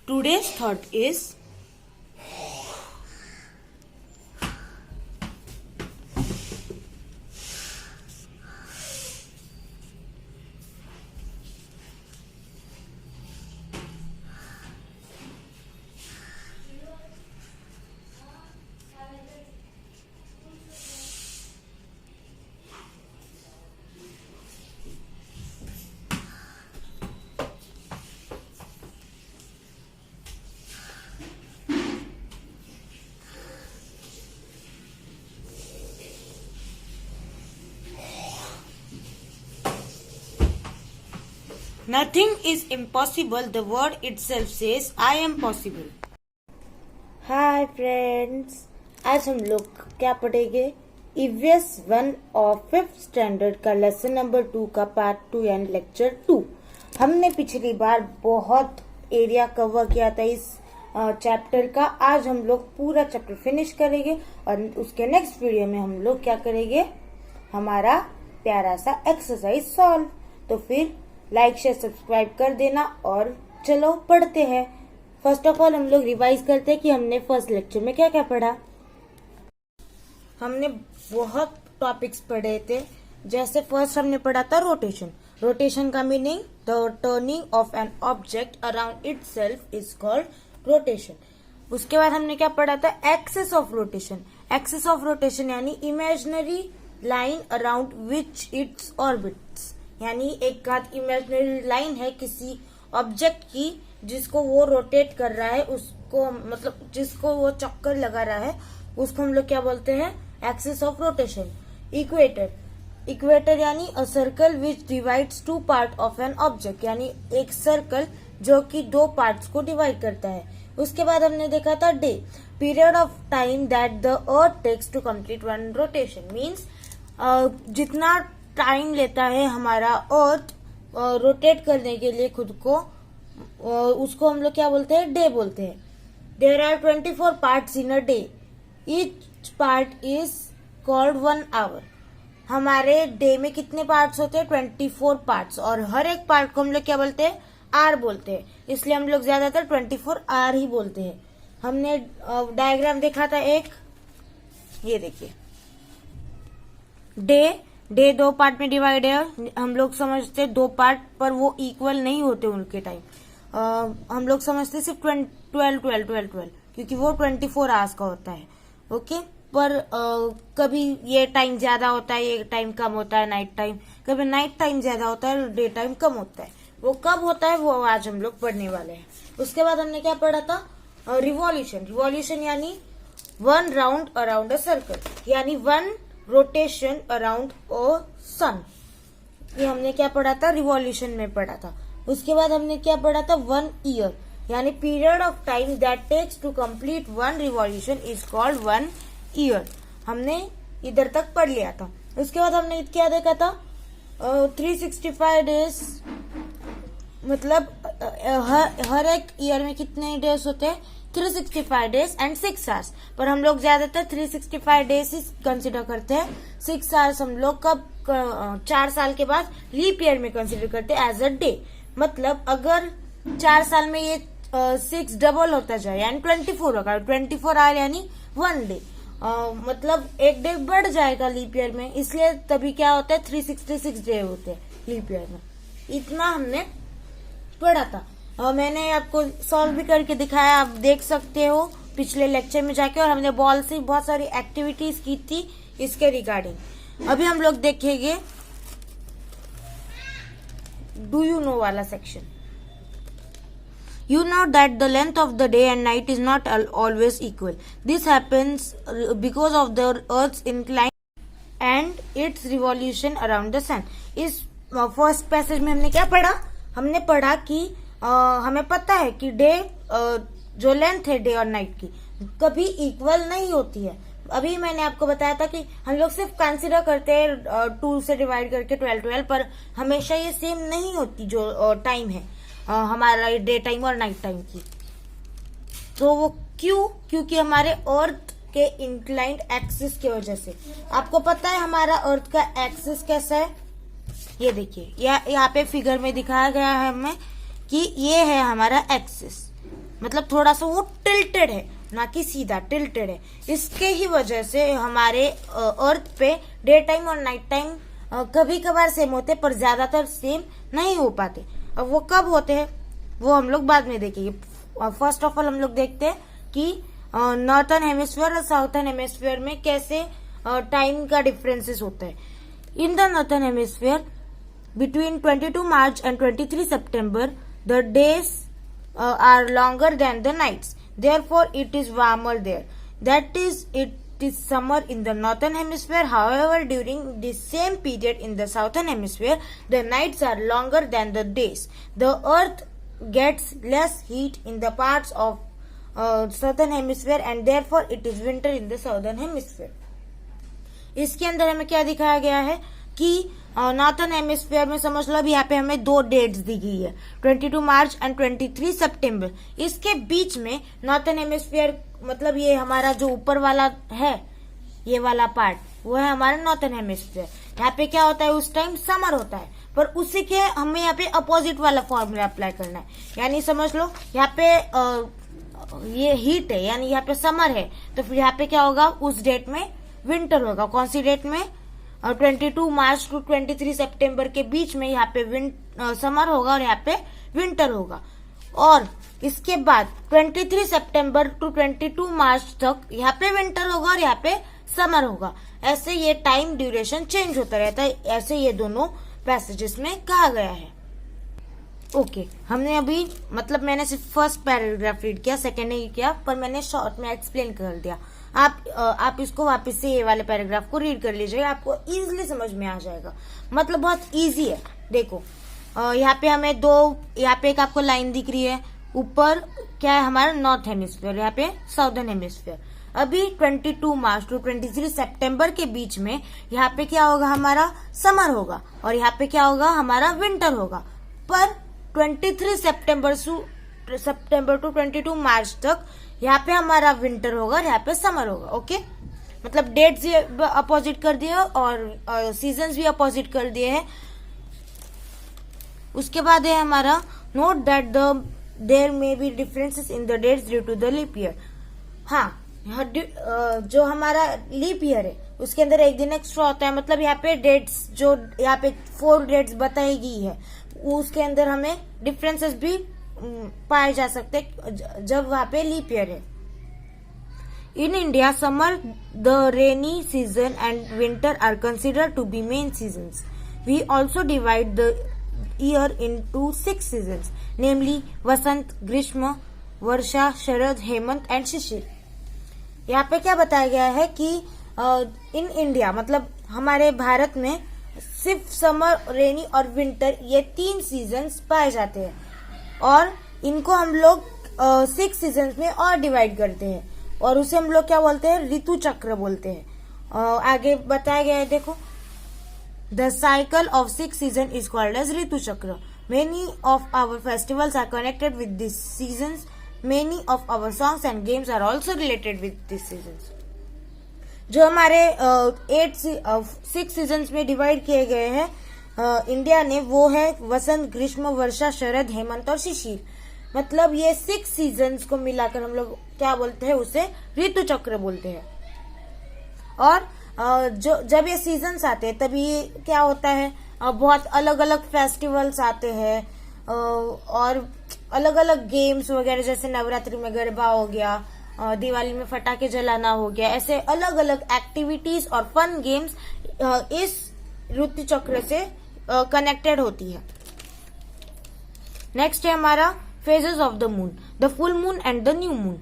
Today's thought is nothing is impossible. The word itself says I am possible. Hi friends, आज हम लोग क्या पढ़ेंगे? EVS 1 ऑफ 5th स्टैंडर्ड का lesson number 2 का पार्ट 2 यानी लेक्चर 2। हमने पिछली बार बहुत एरिया कवर किया था इस चैप्टर का। आज हम लोग पूरा चैप्टर फिनिश करेंगे और उसके नेक्स्ट वीडियो में हम लोग क्या करेंगे, हमारा प्यारा सा एक्सरसाइज सॉल्व। तो फिर लाइक शेयर सब्सक्राइब कर देना और चलो पढ़ते हैं। फर्स्ट ऑफ ऑल हम लोग रिवाइज करते हैं कि हमने फर्स्ट लेक्चर में क्या क्या पढ़ा। हमने बहुत टॉपिक्स पढ़े थे। जैसे फर्स्ट हमने पढ़ा था रोटेशन। रोटेशन का meaning the turning of an object around itself is called rotation. उसके बाद हमने क्या पढ़ा था, axis of rotation. Axis of rotation यानी imaginary line around which its orbits, यानी एक आध इमेजिनरी लाइन है किसी ऑब्जेक्ट की जिसको वो रोटेट कर रहा है, उसको मतलब जिसको वो चक्कर लगा रहा है, उसको हम लोग क्या बोलते हैं, axis of rotation. Equator, equator यानी a circle which divides two part of an object, यानी एक सर्कल जो कि दो पार्ट्स को डिवाइड करता है। उसके बाद हमने देखा था day, period of time that the earth takes to complete one rotation. Means जितना टाइम लेता है हमारा अर्थ रोटेट करने के लिए खुद को, उसको हम लोग क्या बोलते हैं, डे बोलते हैं। There are 24 parts in a day, each part is called 1 hour. हमारे डे में कितने पार्ट्स होते हैं, 24 पार्ट्स, और हर एक पार्ट को हम लोग क्या बोलते हैं, आर बोलते हैं। इसलिए हम लोग ज्यादातर 24 आर ही बोलते हैं। हमने डायग्राम देखा था एक, ये देखिए, डे दो पार्ट में डिवाइड है। हम लोग समझते हैं दो पार्ट, पर वो इक्वल नहीं होते उनके टाइम। हम लोग समझते सिर्फ 12 क्योंकि वो 24 आवर्स का होता है। ओके, पर कभी ये टाइम ज्यादा होता है, ये टाइम कम होता है, नाइट टाइम। कभी नाइट टाइम ज्यादा होता है, डे टाइम कम होता है। वो कब होता है वो आज हम लोग पढ़ने वाले हैं। उसके बाद हमने क्या पढ़ा था, रिवॉल्यूशन। रिवॉल्यूशन यानी 1 राउंड अराउंड अ सर्कल, यानी 1 रोटेशन अराउंड ओ सन। ये हमने क्या पढ़ा था, रिवॉल्यूशन में पढ़ा था। उसके बाद हमने क्या पढ़ा था, 1 ईयर, यानी period of time that takes to complete 1 revolution is called 1 year. हमने इधर तक पढ़ लिया था। उसके बाद हमने क्या देखा था, 365 डेज, मतलब हर एक ईयर में कितने डेज होते हैं, 365 डेज एंड 6 आवर्स। पर हम लोग ज्यादातर 365 डेज ही कंसिडर करते हैं। 6 आवर्स हम लोग कब 4 साल के बाद लीप ईयर में कंसिडर करते हैं एज अ डे। मतलब अगर 4 साल में ये 6 डबल होता जाए यानी 24 होगा, 24 आवर यानी 1 डे, मतलब एक डे बढ़ जाएगा लीप ईयर में। इसलिए तभी क्या होता है, 366 डे होते हैं लीप ईयर में। इतना हमने पढ़ा था और मैंने आपको सॉल्व भी करके दिखाया, आप देख सकते हो पिछले लेक्चर में जाके। और हमने बॉल से बहुत सारी एक्टिविटीज की थी इसके रिगार्डिंग। अभी हम लोग देखेंगे डू यू नो वाला section. You know that the length of the day and night is not always equal. This happens because of the Earth's incline and its revolution around the sun. इस first passage में हमने क्या पढ़ा, हमने पढ़ा कि हमें पता है कि डे जो लेंथ है डे और नाइट की कभी इक्वल नहीं होती है। अभी मैंने आपको बताया था कि हम लोग सिर्फ कंसिडर करते हैं 2 से डिवाइड करके 12, पर हमेशा ये सेम नहीं होती जो टाइम है हमारा डे टाइम और नाइट टाइम की। तो वो क्यों, क्योंकि हमारे अर्थ के इंक्लाइंड एक्सिस की वजह से। आपको पता है हमारा अर्थ का एक्सिस कैसा है, ये देखिए यहाँ पे फिगर में दिखाया गया है हमें कि ये है हमारा एक्सिस। मतलब थोड़ा सा वो टिल्टेड है, ना कि सीधा, टिल्टेड है। इसके ही वजह से हमारे अर्थ पे डे टाइम और नाइट टाइम कभी कभार सेम होते, पर ज्यादातर सेम नहीं हो पाते। अब वो कब होते हैं वो हम लोग बाद में देखेंगे। फर्स्ट ऑफ ऑल हम लोग देखते हैं कि नॉर्थन हेमिस्फीयर और साउथर्न हेमिस्फीयर में कैसे टाइम का डिफरेंसेस होता है। In the northern hemisphere between 22 March and 23 September, the days are longer than the nights. Therefore, it is warmer there. That is, it is summer in the northern hemisphere. However, during the same period in the southern hemisphere, the nights are longer than the days. The earth gets less heat in the parts of southern hemisphere and therefore it is winter in the southern hemisphere. इसके अंदर हमें क्या दिखाया गया है कि northern hemisphere में समझ लो अभी यहाँ पे हमें 2 डेट्स दी गई है, 22 मार्च एंड 23 सितंबर। इसके बीच में नॉर्थन हेमिस्फीयर मतलब ये हमारा जो ऊपर वाला है, ये वाला पार्ट, वो है हमारा नॉर्थन हेमिस्फीयर। यहाँ पे क्या होता है, उस टाइम समर होता है, पर उसी के हमें यहाँ पे अपोजिट वाला फॉर्मूला अप्लाई करना है। यानी समझ लो यहाँ पे ये हीट है, यानी यहाँ पे समर है, तो फिर यहाँ पे क्या होगा, उस डेट में विंटर होगा। कौन सी डेट में, 22 मार्च टू 23 सितंबर के बीच में यहाँ पे समर होगा और यहाँ पे विंटर होगा। और इसके बाद 23 सितंबर टू 22 मार्च तक यहाँ पे विंटर होगा और यहाँ पे समर होगा। ऐसे ये टाइम ड्यूरेशन चेंज होता रहता है, ऐसे ये दोनों पैसेजेस में कहा गया है। ओके, हमने अभी मतलब मैंने सिर्फ फर्स्ट पैराग्राफ रीड किया, सेकेंड नहीं किया, पर मैंने शॉर्ट में एक्सप्लेन कर दिया। आप इसको वापस से ये वाले पैराग्राफ को रीड कर लीजिएगा, आपको इजीली समझ में आ जाएगा। मतलब बहुत इजी है। देखो यहाँ पे हमें यहाँ पे एक आपको लाइन दिख रही है, ऊपर क्या है हमारा नॉर्थ हेमिस्फीयर, यहाँ पे साउदर्न हेमिस्फीयर। अभी 22 मार्च टू 23 सितंबर के बीच में यहाँ पे क्या होगा, हमारा समर होगा और यहाँ पे क्या होगा, हमारा विंटर होगा। पर 23 सितंबर टू 22 मार्च तक यहाँ पे हमारा विंटर होगा और यहाँ पे समर होगा। ओके, मतलब डेट्स भी अपोजिट कर दिए और सीजन्स भी अपोजिट कर दिए हैं। उसके बाद है हमारा note that there may be differences in the dates due to the leap year. हाँ, जो हमारा लीप ईयर है उसके अंदर एक दिन एक्स्ट्रा होता है। मतलब यहाँ पे डेट्स, जो यहाँ पे 4 डेट्स बताई गई है, उसके अंदर हमें डिफरेंसेस भी पाए जा सकते जब वहां पे लीप ईयर है। In India summer, the rainy season and winter are considered to be main seasons. We also divide the year into 6 seasons, namely वसंत, ग्रीष्म, वर्षा, शरद, हेमंत एंड शिशिर। यहाँ पे क्या बताया गया है कि इन इंडिया मतलब हमारे भारत में सिर्फ समर, रेनी और विंटर, ये 3 सीजन्स पाए जाते हैं और इनको हम लोग 6 सीजन्स में और डिवाइड करते हैं और उसे हम लोग क्या बोलते हैं, ऋतु चक्र बोलते हैं। आगे बताया गया है, देखो, the cycle of 6 season is called as ऋतु चक्र। Many of our festivals are connected with this seasons. Many of our songs and games are also related with this seasons. जो हमारे 6 सीजन्स में डिवाइड किए गए हैं इंडिया ने, वो है वसंत, ग्रीष्म, वर्षा, शरद, हेमंत और शिशिर। मतलब ये 6 सीजन्स को मिलाकर हम लोग क्या बोलते हैं, उसे ऋतु चक्र बोलते हैं। और जब ये सीजन्स आते हैं तभी क्या होता है, बहुत अलग अलग फेस्टिवल्स आते हैं और अलग अलग गेम्स वगैरह, जैसे नवरात्रि में गरबा हो गया, दिवाली में पटाखे जलाना हो गया, ऐसे अलग अलग एक्टिविटीज और फन गेम्स इस ऋतु चक्र से कनेक्टेड होती है। नेक्स्ट है हमारा phases of the moon, the full moon and the new moon.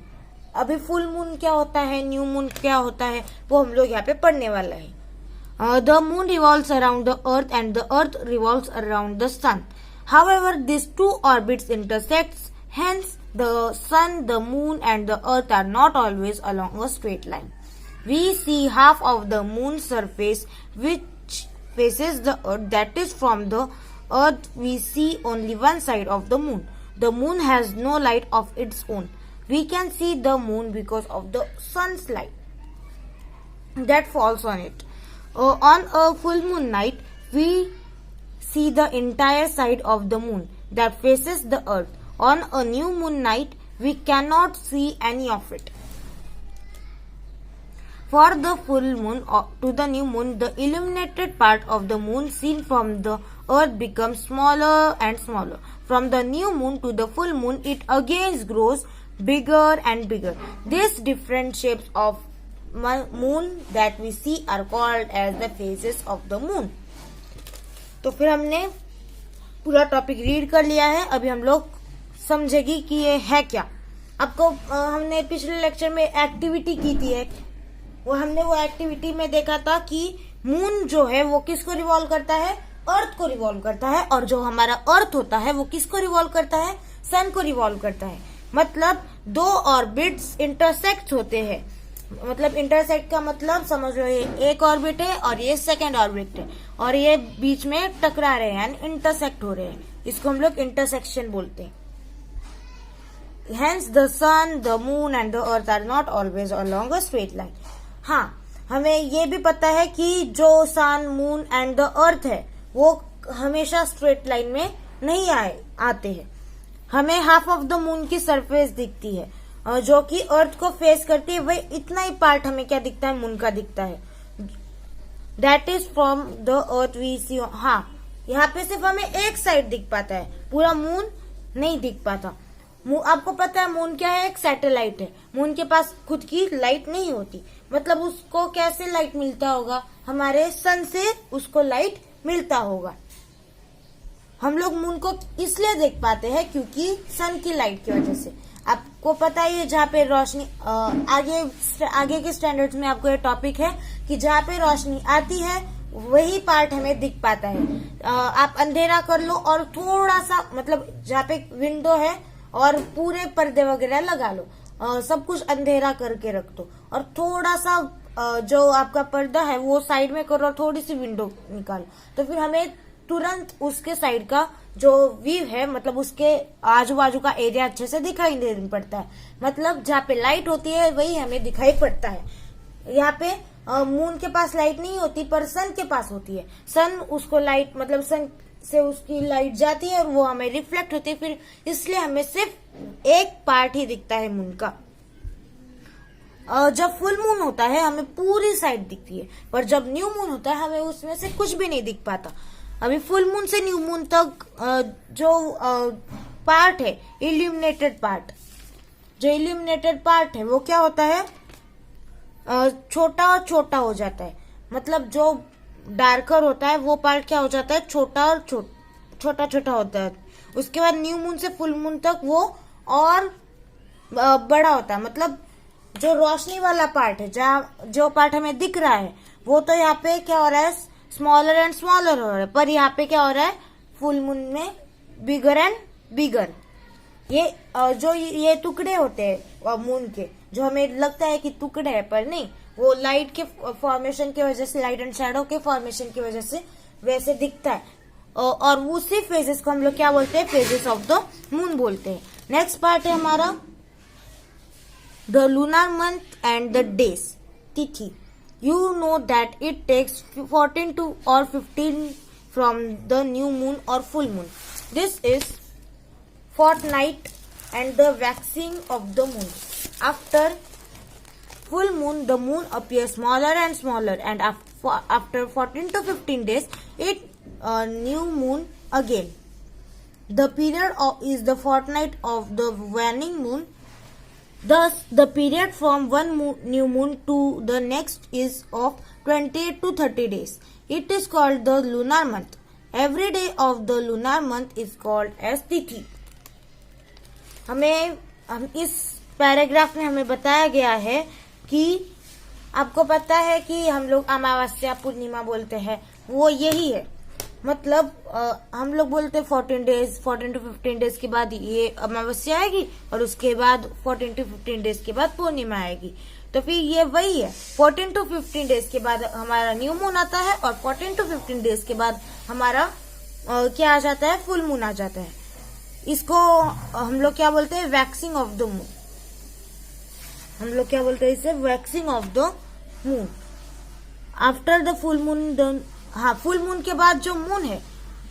अभी फुल मून क्या होता है, न्यू मून क्या होता है, वो हम लोग यहाँ पे पढ़ने वाला है। The moon revolves around the earth and the earth revolves around the sun. However this 2 orbits intersects, hence the sun, the moon and the earth are not always along a straight line. We see half of the moon's surface which faces the earth, that is, from the earth we see only one side of the moon. The moon has no light of its own. We can see the moon because of the sun's light that falls on it. On a full moon night, we see the entire side of the moon that faces the earth. On a new moon night, we cannot see any of it. For the full moon to the new moon, the illuminated part of the moon seen from the earth becomes smaller and smaller. From the new moon to the full moon, it again grows bigger and bigger. These different shapes of moon that we see are called as the phases of the moon. तो फिर हमने पूरा topic read कर लिया है. अभी हम लोग समझेगी कि ये है क्या. आपको हमने पिछले लेक्चर में एक्टिविटी की थी एक, हमने वो एक्टिविटी में देखा था कि मून जो है वो किसको रिवॉल्व करता है, अर्थ को रिवॉल्व करता है, और जो हमारा अर्थ होता है वो किसको रिवॉल्व करता है, सन को रिवॉल्व करता है. मतलब दो ऑर्बिट्स इंटरसेक्ट होते हैं. मतलब इंटरसेक्ट का मतलब समझ लो, ये एक ऑर्बिट है और ये सेकेंड ऑर्बिट है और ये बीच में टकरा रहे हैं यानी इंटरसेक्ट हो रहे हैं. इसको हम लोग इंटरसेक्शन बोलते हैं. Hence the sun, the moon and the earth are not always along a straight line. हाँ, हमें ये भी पता है कि जो सन, मून एंड द अर्थ है वो हमेशा स्ट्रेट लाइन में नहीं आते हैं. हमें हाफ ऑफ द मून की सरफेस दिखती है जो कि अर्थ को फेस करती है. वही इतना ही पार्ट हमें क्या दिखता है, मून का दिखता है. That is from the earth we see. हाँ, यहाँ पे सिर्फ हमें एक साइड दिख पाता है, पूरा मून नहीं दिख पाता. आपको पता है मून क्या है, एक सैटेलाइट है. मून के पास खुद की लाइट नहीं होती. मतलब उसको कैसे लाइट मिलता होगा, हमारे सन से उसको लाइट मिलता होगा. हम लोग मून को इसलिए देख पाते हैं क्योंकि सन की लाइट की वजह से. आपको पता ही है जहाँ पे रोशनी आगे के स्टैंडर्ड्स में आपको ये टॉपिक है कि जहाँ पे रोशनी आती है वही पार्ट हमें दिख पाता है. आप अंधेरा कर लो और थोड़ा सा, मतलब जहाँ पे विंडो है और पूरे पर्दे वगैरह लगा लो, सब कुछ अंधेरा करके रख दो और थोड़ा सा जो आपका पर्दा है वो साइड में करो और थोड़ी सी विंडो निकालो, तो फिर हमें तुरंत उसके साइड का जो व्यू है, मतलब उसके आजू बाजू का एरिया अच्छे से दिखाई नहीं पड़ता है. मतलब जहाँ पे लाइट होती है वही हमें दिखाई पड़ता है. यहाँ पे मून के पास लाइट नहीं होती पर सन के पास होती है. सन उसको लाइट, मतलब सन से उसकी लाइट जाती है और वो हमें रिफ्लेक्ट होती है. फिर इसलिए हमें सिर्फ एक पार्ट ही दिखता है मून का. जब फुल मून होता है हमें पूरी साइड दिखती है, पर जब न्यू मून होता है हमें उसमें से कुछ भी नहीं दिख पाता. अभी फुल मून से न्यू मून तक जो पार्ट है, इल्यूमिनेटेड पार्ट, जो इल्यूमिनेटेड पार्ट है वो क्या होता है, छोटा और छोटा हो जाता है. मतलब जो डार्कर होता है वो पार्ट क्या हो जाता है, छोटा और छोटा छोटा होता है. उसके बाद न्यू मून से फुल मून तक वो और बड़ा होता है. मतलब जो रोशनी वाला पार्ट है, जहाँ जो पार्ट हमें दिख रहा है वो तो यहाँ पे क्या हो रहा है, स्मॉलर एंड स्मॉलर हो रहा है. पर यहाँ पे क्या हो रहा है, फुल मून में बिगर एंड बिगर. ये टुकड़े होते हैं मून के, जो हमें लगता है कि टुकड़े है पर नहीं, वो लाइट के फॉर्मेशन की वजह से, लाइट एंड शैडो के फॉर्मेशन की वजह से वैसे दिखता है. और उसी फेजेस को हम लोग क्या बोलते हैं, फेजेस ऑफ द मून बोलते हैं. नेक्स्ट पार्ट है हमारा the lunar month and the days, तिथि. You know that it takes 14 to or 15 from the new moon or full moon. This is fortnight and the waxing of the moon. After full moon, the moon appears smaller and smaller, and after 14 to 15 days, it new moon again. The period is the fortnight of the waning moon. Thus, the period from one new moon to the next is of 28 to 30 days. It is called the lunar month. Every day of the lunar month is called as तिथि. हम इस paragraph में हमें बताया गया है कि आपको पता है कि हम लोग अमावस्या पूर्णिमा बोलते हैं, वो यही है. मतलब हम लोग बोलते हैं 14 to 15 डेज के बाद ये अमावस्या आएगी और उसके बाद 14 to 15 डेज के बाद पूर्णिमा आएगी. तो फिर ये वही है, 14 to 15 डेज के बाद हमारा न्यू मून आता है और 14 to 15 डेज के बाद हमारा क्या आ जाता है, फुल मून आ जाता है. इसको हम लोग क्या बोलते हैं, वैक्सिंग ऑफ द मून. हम लोग क्या बोलते हैं इसे, waxing of the moon. After the full moon, हाँ, फुल मून के बाद जो मून है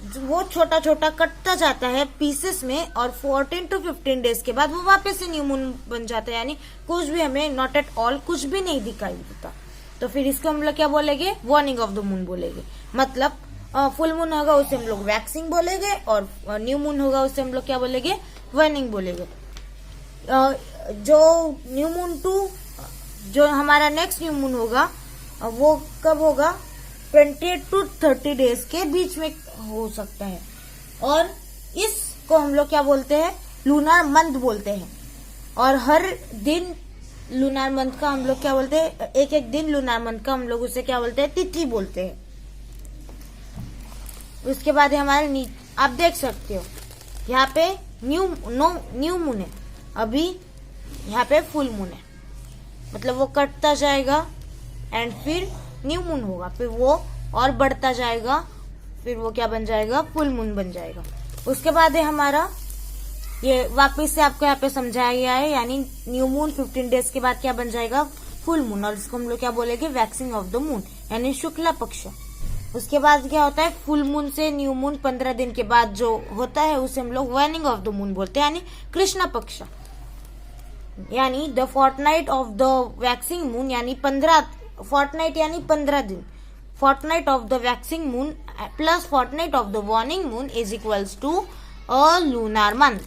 वो छोटा छोटा कटता जाता है पीसेस में और 14 to 15 डेज के बाद वो वापस से न्यू मून बन जाता है, यानी कुछ भी हमें नॉट एट ऑल कुछ भी नहीं दिखाई देता। तो फिर इसको हम लोग क्या बोलेंगे, वार्निंग ऑफ द मून बोलेंगे। मतलब फुल मून होगा उसे हम लोग वैक्सिंग बोलेंगे और न्यू मून होगा उसे हम लोग क्या बोलेंगे, वार्निंग बोलेंगे। जो न्यू मून टू जो हमारा नेक्स्ट न्यू मून होगा वो कब होगा, 28 to 30 डेज के बीच में हो सकता है। और इसको हम लोग क्या बोलते हैं, लूनार मंथ बोलते हैं। और हर दिन लूनार मंथ का हम लोग क्या बोलते हैं, एक एक दिन लूनार मंथ का हम लोग उसे क्या बोलते हैं, तिथि बोलते हैं। उसके बाद हमारे आप देख सकते हो यहाँ पे न्यू मून है, अभी यहाँ पे फुल मून है, मतलब वो कटता जाएगा एंड फिर न्यू मून होगा, फिर वो और बढ़ता जाएगा, फिर वो क्या बन जाएगा, फुल मून बन जाएगा। उसके बाद है हमारा ये वापस से आपको यहाँ पे समझाया गया है, यानी न्यू मून 15 डेज के बाद क्या बन जाएगा, फुल मून। और इसको हम लोग क्या बोलेंगे, वैक्सिंग ऑफ द मून, यानी शुक्ला पक्ष। उसके बाद क्या होता है, फुल मून से न्यू मून 15 दिन के बाद जो होता है उसे हम लोग वार्निंग ऑफ द मून बोलते हैं, यानी कृष्णा पक्ष। यानी the fortnight of the waxing moon, यानी 15 फोर्टनाइट यानी 15 दिन, fortnight of the waxing moon plus fortnight of the waning moon is equals to a lunar month.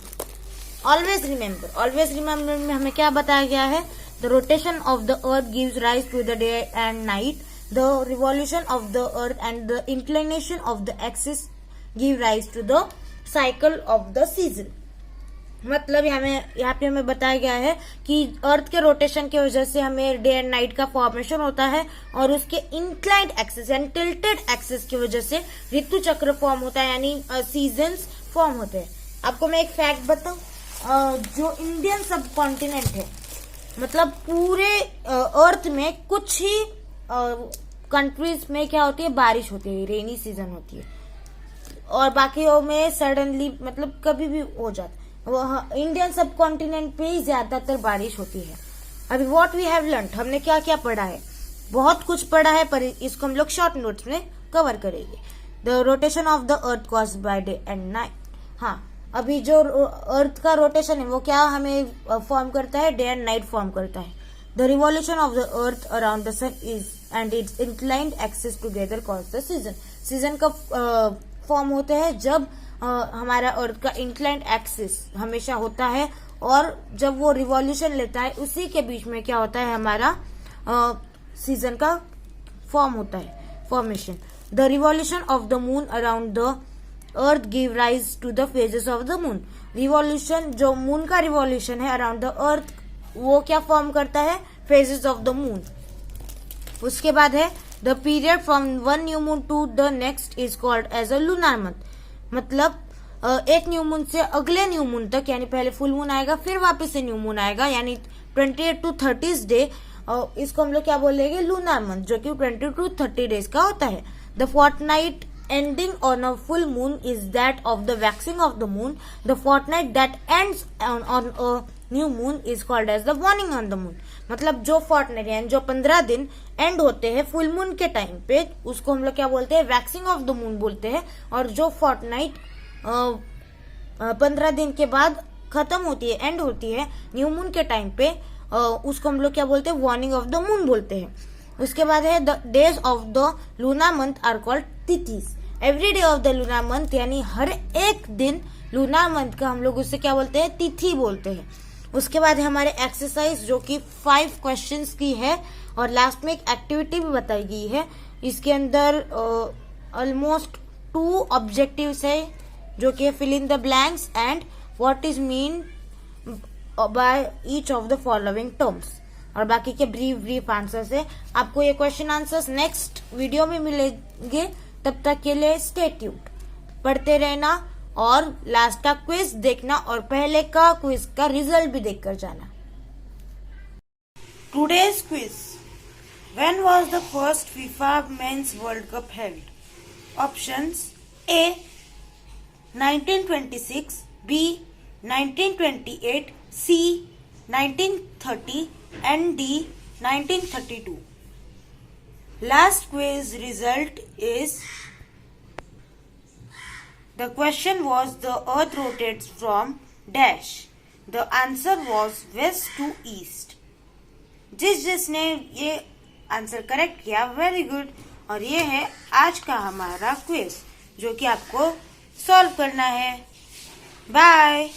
Always remember में हमें क्या बताया गया है, the rotation of the earth gives rise to the day and night, the revolution of the earth and the inclination of the axis give rise to the cycle of the season. मतलब यहाँ पे हमें बताया गया है कि अर्थ के rotation की वजह से हमें डे एंड नाइट का फॉर्मेशन होता है और उसके इंक्लाइंड एक्सिस यानी टिल्टेड एक्सिस की वजह से ऋतु चक्र फॉर्म होता है, यानी सीजन्स फॉर्म होते हैं। आपको मैं एक फैक्ट बताऊं, जो इंडियन सब कॉन्टिनेंट है, मतलब पूरे अर्थ में कुछ ही कंट्रीज में क्या होती है, बारिश होती है, रेनी सीजन होती है, और बाकियों में सडनली मतलब कभी भी हो जाता है। इंडियन सब कॉन्टिनेंट पे ही ज्यादातर बारिश होती है। अभी व्हाट वी हैव लर्न, हमने क्या क्या पढ़ा है, बहुत कुछ पढ़ा है, पर इसको हम लोग शॉर्ट नोट्स में कवर करेंगे। The rotation of the earth caused by day and night. हाँ, अभी जो अर्थ का रोटेशन है वो क्या हमें फॉर्म करता है, डे एंड नाइट फॉर्म करता है। The revolution of the earth around the sun is and its inclined axis together cause the season. Season का फॉर्म होता है जब हमारा अर्थ का इंक्लाइंड एक्सिस हमेशा होता है, और जब वो रिवॉल्यूशन लेता है उसी के बीच में क्या होता है, हमारा सीजन का फॉर्म होता है, formation. The revolution of the moon around the earth give rise to the phases of the moon. Revolution, जो मून का रिवॉल्यूशन है अराउंड द अर्थ, वो क्या फॉर्म करता है, फेजेस ऑफ द मून। उसके बाद है the period from one new moon to the next is called as a lunar month. मतलब एक न्यू मून से अगले न्यू मून तक, यानी पहले फुल मून आएगा फिर वापस से न्यू मून आएगा, यानी 28 to 30 डे, इसको हम लोग क्या बोलेंगे, लूनार मंथ, जो कि 20 to 30 डेज का होता है। The fortnight ending on a full moon is that of the waxing of the moon. The fortnight that ends on a new moon is called as the waning on the moon. मतलब जो fortnight यानी जो 15 दिन and होते हैं full moon के time पे, उसको हम लोग क्या बोलते हैं, वैक्सिंग ऑफ द मून बोलते हैं। और जो fortnight 15 दिन के बाद खत्म होती है, एंड होती है न्यू मून के टाइम पे, उसको हम लोग क्या बोलते हैं, वार्निंग ऑफ द मून बोलते हैं। उसके बाद है the days of the lunar month are called तिथिस। Every day of the lunar month, यानी हर एक दिन लूनार मंथ का हम लोग उससे क्या बोलते हैं, तिथि बोलते हैं। उसके बाद है हमारे एक्सरसाइज, जो कि 5 क्वेश्चंस की है और लास्ट में एक एक्टिविटी भी बताई गई है। इसके अंदर ऑलमोस्ट 2 ऑब्जेक्टिव्स है, जो कि fill in the blanks and what is mean by each of the following terms, और बाकी के ब्रीफ आंसर्स है। आपको ये क्वेश्चन आंसर्स नेक्स्ट वीडियो में मिलेंगे, तब तक के लिए स्टे ट्यून्ड, पढ़ते रहना और लास्ट का क्विज देखना और पहले का क्विज का रिजल्ट भी देखकर जाना। Today's quiz. When was the first FIFA Men's World Cup held? Options: A. 1926, B. 1928, C. 1930 and D. 1932. Last quiz result is The question was the earth rotates from dash. The answer was west to east. जिसने ये answer correct किया, very good. और ये है आज का हमारा quiz जो कि आपको सॉल्व करना है। बाय।